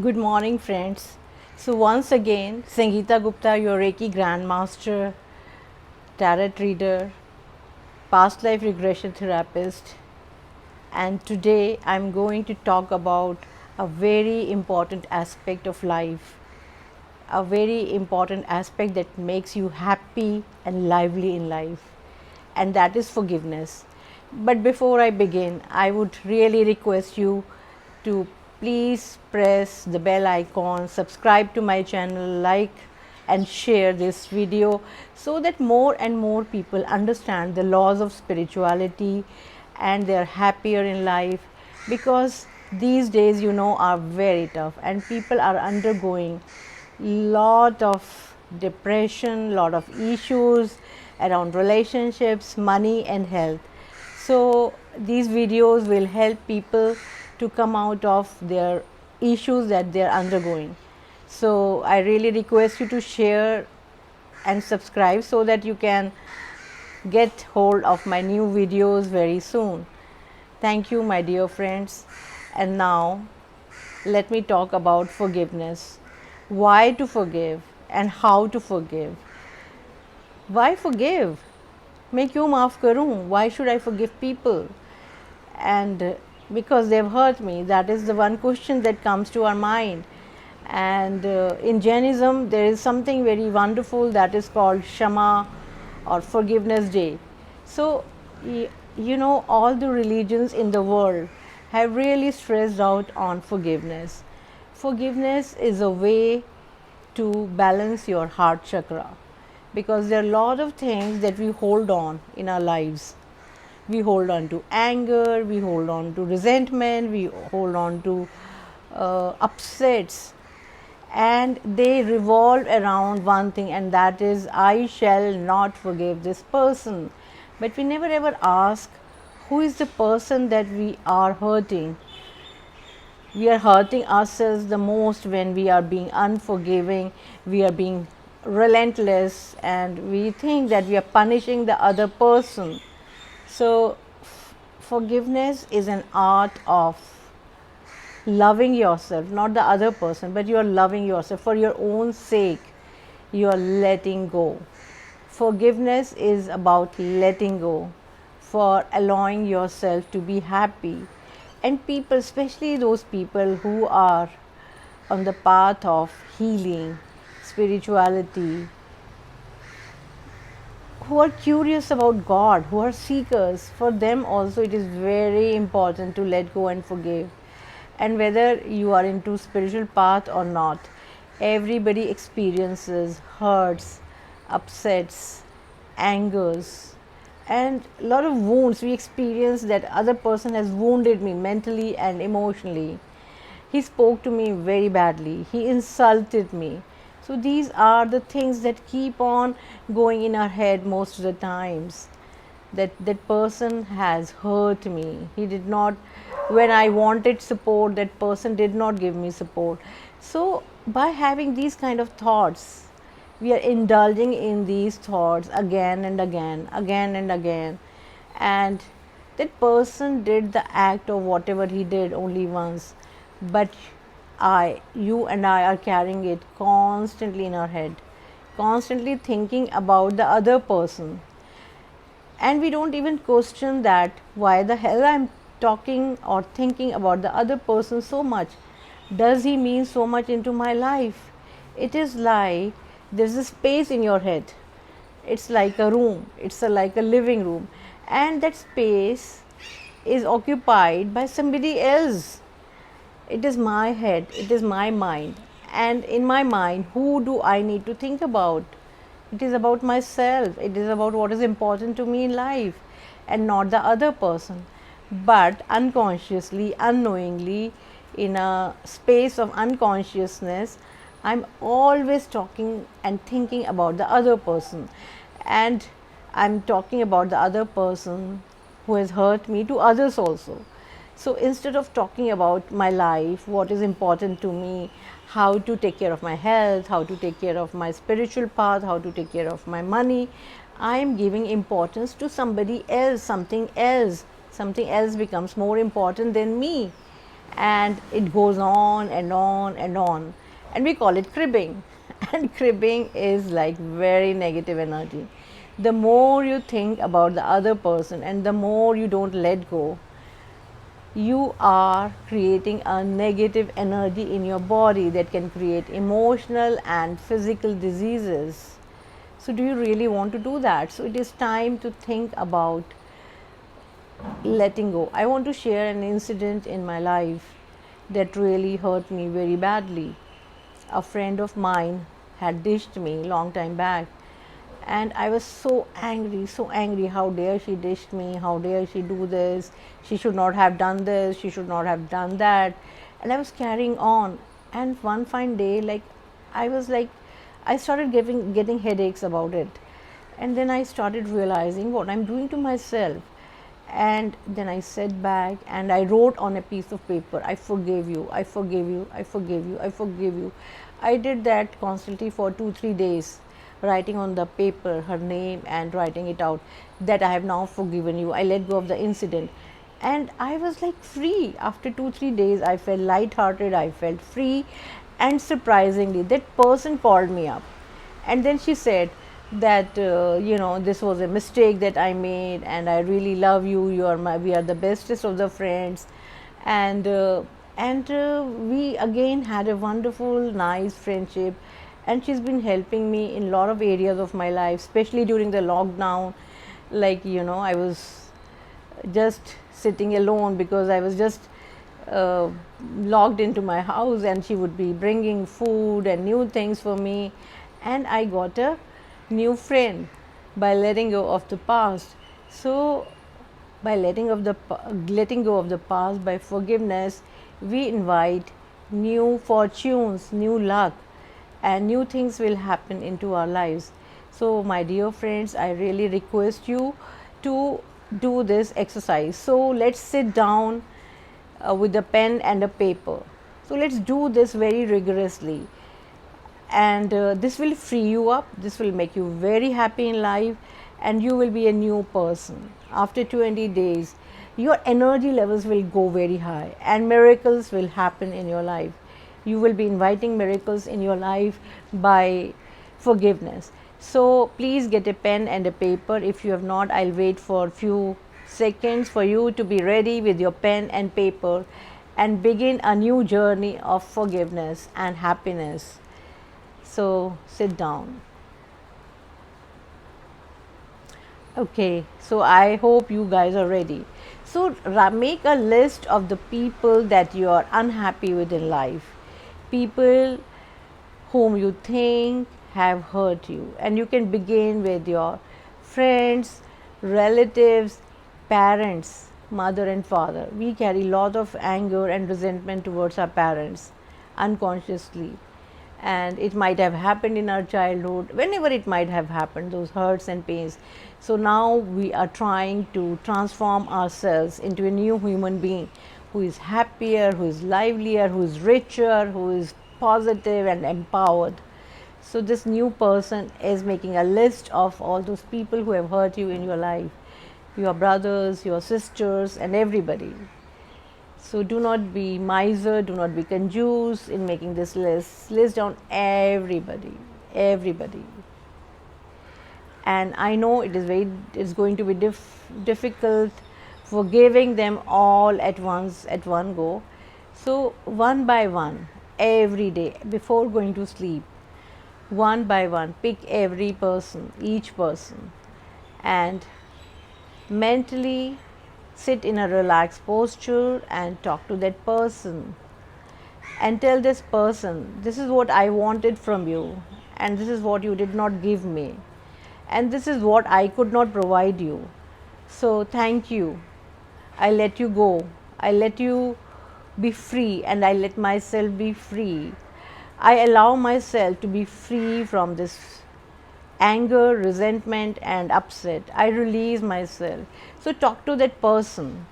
Good morning, friends. So, once again, Sangeeta Gupta, your Reiki Grandmaster, Tarot Reader, past life regression therapist, and today I'm going to talk about a very important aspect of life, a very important aspect that makes you happy and lively in life, and that is forgiveness. But before I begin, I would really request you to please press the bell icon, subscribe to my channel, like and share this video so that more and more people understand the laws of spirituality and they are happier in life, because these days are very tough and people are undergoing lot of depression, lot of issues around relationships, money and health. So these videos will help people to come out of their issues that they are undergoing. So I really request you to share and subscribe so that you can get hold of my new videos very soon. Thank you, my dear friends. And now let me talk about forgiveness. Why to forgive and how to forgive. Why forgive? मैं क्यों माफ़ करूं? Why should I forgive people? And because they've hurt me, that is the one question that comes to our mind. And in Jainism, there is something very wonderful that is called Shama or Forgiveness Day. So, all the religions in the world have really stressed out on forgiveness. Forgiveness is a way to balance your heart chakra, because there are a lot of things that we hold on in our lives. We hold on to anger, we hold on to resentment, we hold on to upsets, and they revolve around one thing, and that is, I shall not forgive this person. But we never ever ask, who is the person that we are hurting? We are hurting ourselves the most when we are being unforgiving, we are being relentless, and we think that we are punishing the other person. So, forgiveness is an art of loving yourself, not the other person, but you are loving yourself for your own sake. You are letting go. Forgiveness is about letting go, for allowing yourself to be happy. And people, especially those people who are on the path of healing, spirituality, who are curious about God, who are seekers, for them also it is very important to let go and forgive. And whether you are into spiritual path or not, everybody experiences hurts, upsets, angers, and a lot of wounds. We experience that other person has wounded me mentally and emotionally. He spoke to me very badly, he insulted me. So these are the things that keep on going in our head most of the times, that that person has hurt me. He did not, when I wanted support, that person did not give me support. So by having these kind of thoughts, we are indulging in these thoughts again and again, again and again, and that person did the act of whatever he did only once, but you and I are carrying it constantly in our head, constantly thinking about the other person, and we don't even question that why the hell I'm talking or thinking about the other person so much. Does he mean so much into my life? It is like there's a space in your head. It's like a room, it's like a living room, and that space is occupied by somebody else. It is my head, it is my mind, and in my mind, who do I need to think about? It is about myself, it is about what is important to me in life, and not the other person. But unconsciously, unknowingly, in a space of unconsciousness, I'm always talking and thinking about the other person, and I'm talking about the other person who has hurt me to others also. So instead of talking about my life, what is important to me, how to take care of my health, how to take care of my spiritual path, how to take care of my money, I am giving importance to somebody else, something else. Something else becomes more important than me. and it goes on and on and on, and we call it cribbing. And cribbing is like very negative energy. The more you think about the other person and the more you don't let go, you are creating a negative energy in your body that can create emotional and physical diseases. So, do you really want to do that? So, it is time to think about letting go. I want to share an incident in my life that really hurt me very badly. A friend of mine had dished me long time back, and I was so angry. How dare she dished me? How dare she do this? She should not have done this. She should not have done that. And I was carrying on. And one fine day, I was like, I started getting headaches about it. And then I started realizing what I'm doing to myself. And then I sat back and I wrote on a piece of paper, I forgive you, I forgive you, I forgive you, I forgive you. I did that constantly for 2-3 days, writing on the paper her name and writing it out that I have now forgiven you. I let go of the incident. And I was like free. After 2-3 days, I felt lighthearted, I felt free. And surprisingly, that person called me up, and then she said that this was a mistake that I made, and I really love you. We are the bestest of the friends, and we again had a wonderful, nice friendship. And she's been helping me in a lot of areas of my life, especially during the lockdown. I was just sitting alone because I was just uh, locked into my house, and she would be bringing food and new things for me. And I got a new friend by letting go of the past. So, by letting go of the past, by forgiveness, we invite new fortunes, new luck, and new things will happen into our lives. So, my dear friends, I really request you to do this exercise. So, let's sit down with a pen and a paper. So, let's do this very rigorously, and this will free you up, this will make you very happy in life, and you will be a new person. After 20 days, your energy levels will go very high, and miracles will happen in your life. You will be inviting miracles in your life by forgiveness. So please get a pen and a paper. If you have not, I'll wait for a few seconds for you to be ready with your pen and paper and begin a new journey of forgiveness and happiness. So sit down. Okay, so I hope you guys are ready. So make a list of the people that you are unhappy with in life, people whom you think have hurt you, and you can begin with your friends, relatives, parents, mother and father. We carry a lot of anger and resentment towards our parents unconsciously, and it might have happened in our childhood, whenever it might have happened, those hurts and pains. So now we are trying to transform ourselves into a new human being who is happier, who is livelier, who is richer, who is positive and empowered. So this new person is making a list of all those people who have hurt you in your life, your brothers, your sisters, and everybody. So do not be miser, do not be conjuice in making this list. List down everybody, everybody. And I know it's going to be difficult forgiving them all at once, at one go. So one by one, every day before going to sleep, one by one, pick every person, each person, and mentally sit in a relaxed posture and talk to that person and tell this person, this is what I wanted from you, and this is what you did not give me, and this is what I could not provide you. So thank you. I let you go. I let you be free, and I let myself be free. I allow myself to be free from this anger, resentment, and upset. I release myself. So talk to that person,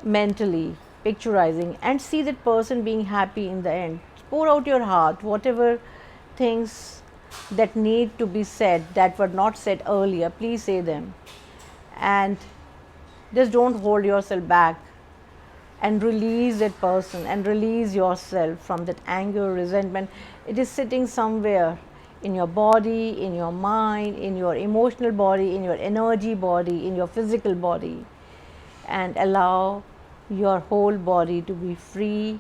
mentally, picturizing, and see that person being happy in the end. Pour out your heart, whatever things that need to be said that were not said earlier, please say them. And just don't hold yourself back. and release that person and release yourself from that anger, resentment. It is sitting somewhere in your body, in your mind, in your emotional body, in your energy body, in your physical body, and allow your whole body to be free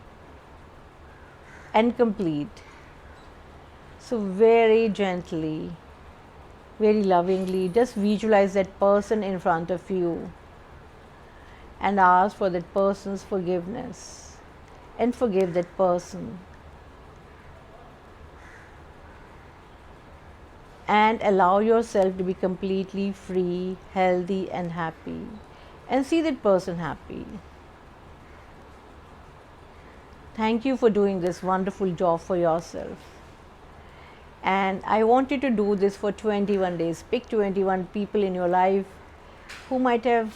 and complete. So, very gently, very lovingly, just visualize that person in front of you and ask for that person's forgiveness and forgive that person. And allow yourself to be completely free, healthy, and happy, and see that person happy. Thank you for doing this wonderful job for yourself. And I want you to do this for 21 days. Pick 21 people in your life who might have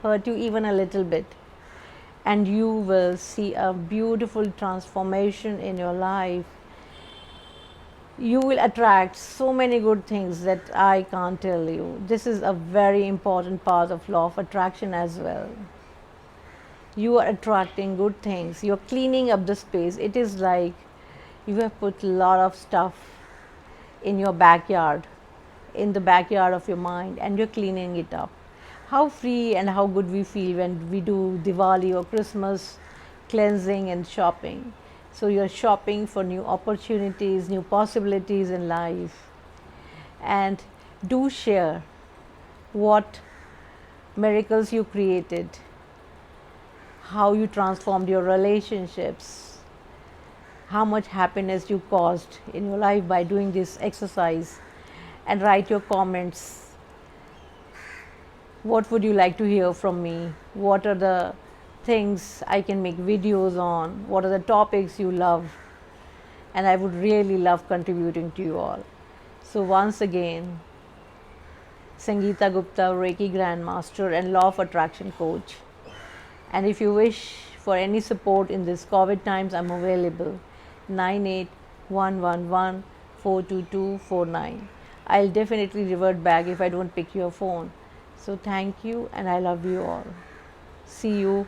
hurt you even a little bit, and you will see a beautiful transformation in your life. You will attract so many good things that I can't tell you. This is a very important part of law of attraction as well. You are attracting good things. You're cleaning up the space. It is like you have put a lot of stuff in your backyard, in the backyard of your mind, and you're cleaning it up. How free and how good we feel when we do Diwali or Christmas cleansing and shopping. So you're shopping for new opportunities, new possibilities in life. And do share what miracles you created, how you transformed your relationships, how much happiness you caused in your life by doing this exercise, and write your comments. What would you like to hear from me? What are the things I can make videos on? What are the topics you love? And I would really love contributing to you all. So once again, Sangeeta Gupta, Reiki Grandmaster and Law of Attraction Coach. And if you wish for any support in this COVID times, I'm available. 9811142249. I'll definitely revert back if I don't pick your phone. So thank you, and I love you all. See you